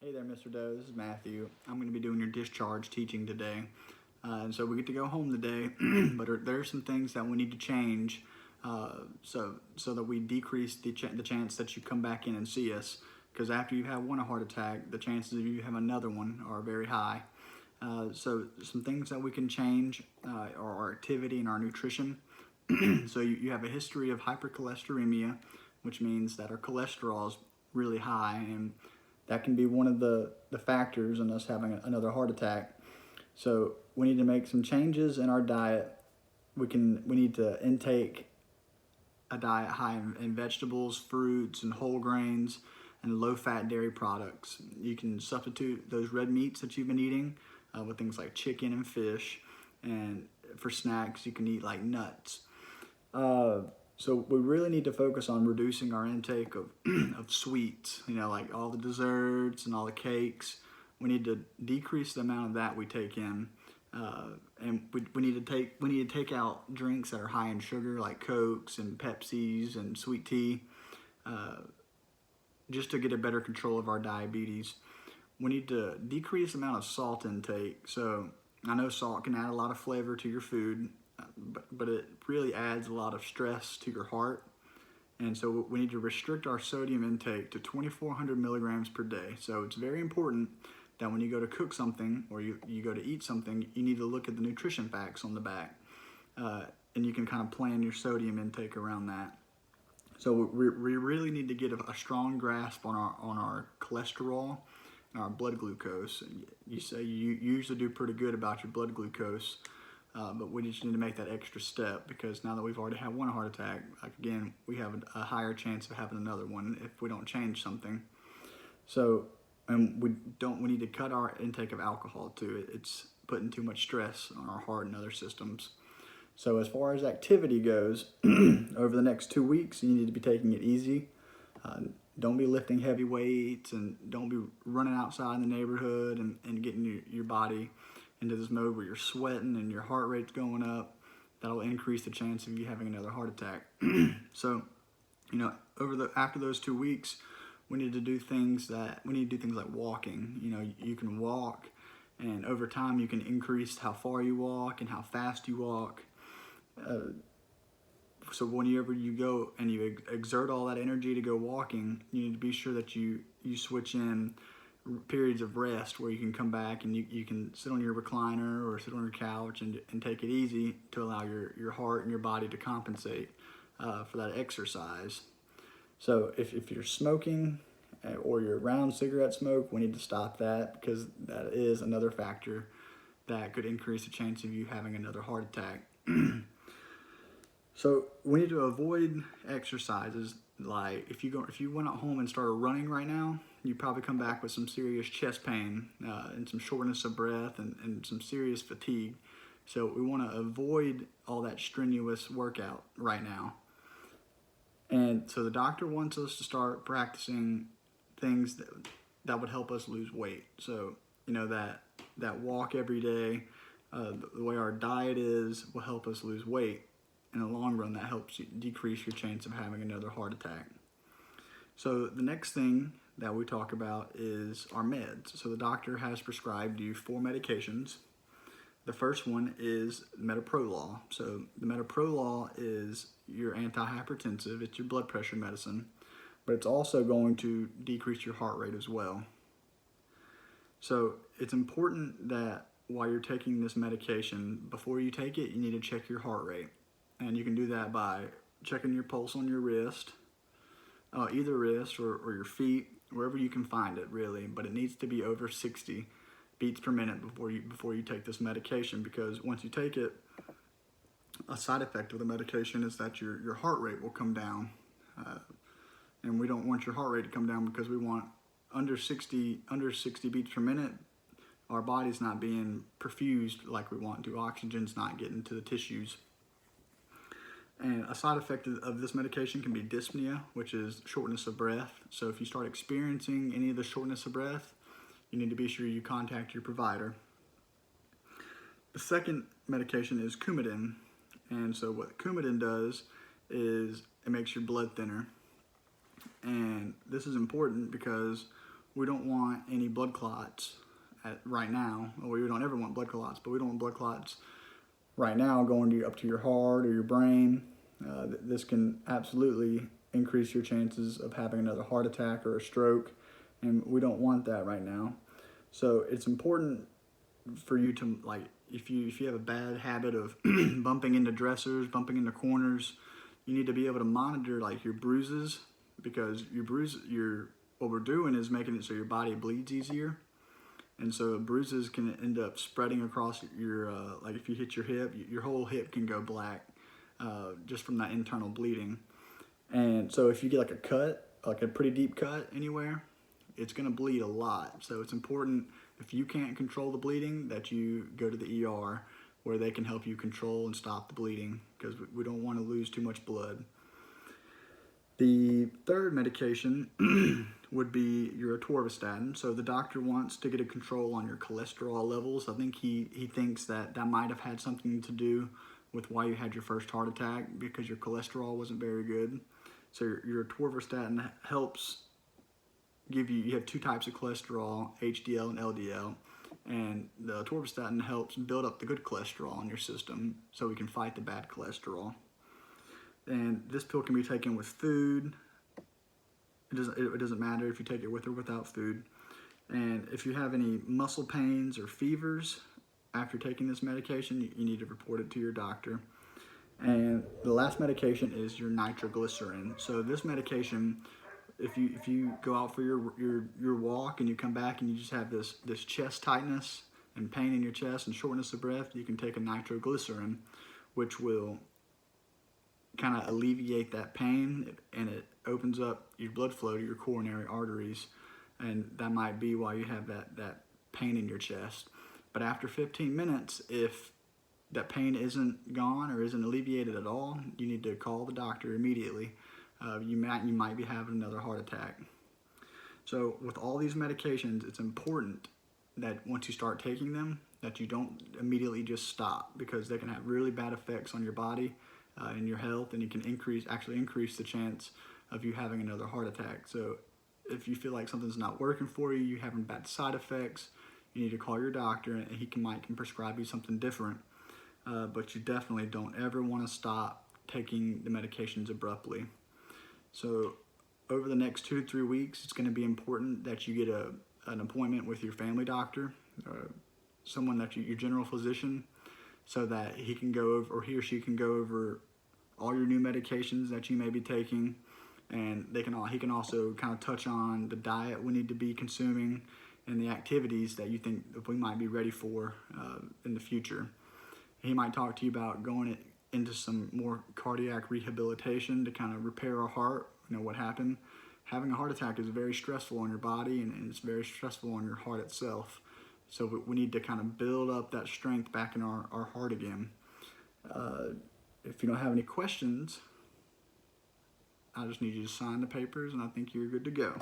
Hey there, Mr. Doe. This is Matthew. I'm going to be doing your discharge teaching today. And so we get to go home today, but there are some things that we need to change so that we decrease the chance that you come back in and see us. Because after you have one heart attack, the chances of you have another one are very high. So some things that we can change are our activity and our nutrition. So you have a history of hypercholesteremia, which means that our cholesterol is really high, and that can be one of the factors in us having another heart attack. So we need to make some changes in our diet. We need to intake a diet high in vegetables, fruits, and whole grains, and low-fat dairy products. You can substitute those red meats that you've been eating with things like chicken and fish, and for snacks you can eat like nuts. So we really need to focus on reducing our intake of sweets, like all the desserts and all the cakes. We need to decrease the amount of that we take in. And we need to take out drinks that are high in sugar, like Cokes and Pepsis and sweet tea, just to get a better control of our diabetes. We need to decrease the amount of salt intake. So I know salt can add a lot of flavor to your food, but it really adds a lot of stress to your heart. And so we need to restrict our sodium intake to 2,400 milligrams per day. So it's very important that when you go to cook something or you go to eat something, you need to look at the nutrition facts on the back. And you can kind of plan your sodium intake around that. So we really need to get a strong grasp on our cholesterol and our blood glucose. You say you usually do pretty good about your blood glucose. But we just need to make that extra step, because now that we've already had one heart attack, again, we have a higher chance of having another one if we don't change something. So, and we need to cut our intake of alcohol too. It's putting too much stress on our heart and other systems. So as far as activity goes, over the next 2 weeks, you need to be taking it easy. Don't be lifting heavy weights, and don't be running outside in the neighborhood and getting your body into this mode where you're sweating and your heart rate's going up. That'll increase the chance of you having another heart attack. So, after those 2 weeks, we need to do things like walking. You can walk, and over time you can increase how far you walk and how fast you walk. So whenever you go and you exert all that energy to go walking, you need to be sure that you switch in periods of rest where you can come back and you can sit on your recliner or sit on your couch and take it easy to allow your heart and your body to compensate for that exercise. So if you're smoking or you're around cigarette smoke, we need to stop that, because that is another factor that could increase the chance of you having another heart attack. So we need to avoid exercises like if you went at home and started running right now, you probably come back with some serious chest pain and some shortness of breath and some serious fatigue. So we want to avoid all that strenuous workout right now. And so the doctor wants us to start practicing things that would help us lose weight. So that walk every day, the way our diet is, will help us lose weight. In the long run, that helps you decrease your chance of having another heart attack. So the next thing that we talk about is our meds. So the doctor has prescribed you 4 medications. The first one is metoprolol. So the metoprolol is your antihypertensive. It's your blood pressure medicine, but it's also going to decrease your heart rate as well. So it's important that while you're taking this medication, before you take it, you need to check your heart rate. And you can do that by checking your pulse on your wrist, either wrist or your feet, wherever you can find it, really. But it needs to be over 60 beats per minute before you take this medication, because once you take it, a side effect of the medication is that your heart rate will come down. And we don't want your heart rate to come down, because we want under 60 beats per minute. Our body's not being perfused like we want to. Oxygen's not getting to the tissues. And a side effect of this medication can be dyspnea, which is shortness of breath. So if you start experiencing any of the shortness of breath, you need to be sure you contact your provider. The second medication is Coumadin. And so what Coumadin does is it makes your blood thinner. And this is important because we don't want any blood clots right now. Well, we don't ever want blood clots, but we don't want blood clots right now going up to your heart or your brain. This can absolutely increase your chances of having another heart attack or a stroke, and we don't want that right now. So it's important for you to, like, if you have a bad habit of bumping into dressers, bumping into corners, you need to be able to monitor like your bruises, because what we're doing is making it so your body bleeds easier. And so bruises can end up spreading across your, like if you hit your hip, your whole hip can go black just from that internal bleeding. And so if you get like a cut, like a pretty deep cut anywhere, it's going to bleed a lot. So it's important, if you can't control the bleeding, that you go to the ER where they can help you control and stop the bleeding, because we don't want to lose too much blood. The third medication would be your atorvastatin. So the doctor wants to get a control on your cholesterol levels. I think he thinks that might have had something to do with why you had your first heart attack, because your cholesterol wasn't very good. So your atorvastatin helps give you have two types of cholesterol, HDL and LDL. And the atorvastatin helps build up the good cholesterol in your system so we can fight the bad cholesterol. And this pill can be taken with food. It doesn't matter if you take it with or without food. And if you have any muscle pains or fevers after taking this medication, you need to report it to your doctor. And the last medication is your nitroglycerin. So this medication, if you go out for your walk and you come back and you just have this chest tightness and pain in your chest and shortness of breath, you can take a nitroglycerin, which will kind of alleviate that pain, and it opens up your blood flow to your coronary arteries, and that might be why you have that pain in your chest. But after 15 minutes, if that pain isn't gone or isn't alleviated at all, you need to call the doctor immediately. You might be having another heart attack. So with all these medications, it's important that once you start taking them, that you don't immediately just stop, because they can have really bad effects on your body and your health, and it can actually increase the chance of you having another heart attack. So if you feel like something's not working for you, you're having bad side effects, you need to call your doctor, and he can prescribe you something different. But you definitely don't ever want to stop taking the medications abruptly. So over the next 2 to 3 weeks, it's going to be important that you get an appointment with your family doctor, someone that your general physician, so that he or she can go over all your new medications that you may be taking, and he can also kind of touch on the diet we need to be consuming and the activities that you think that we might be ready for in the future. He might talk to you about going into some more cardiac rehabilitation to kind of repair our heart. You know what happened. Having a heart attack is very stressful on your body, and it's very stressful on your heart itself. So we need to kind of build up that strength back in our heart again. If you don't have any questions, I just need you to sign the papers, and I think you're good to go.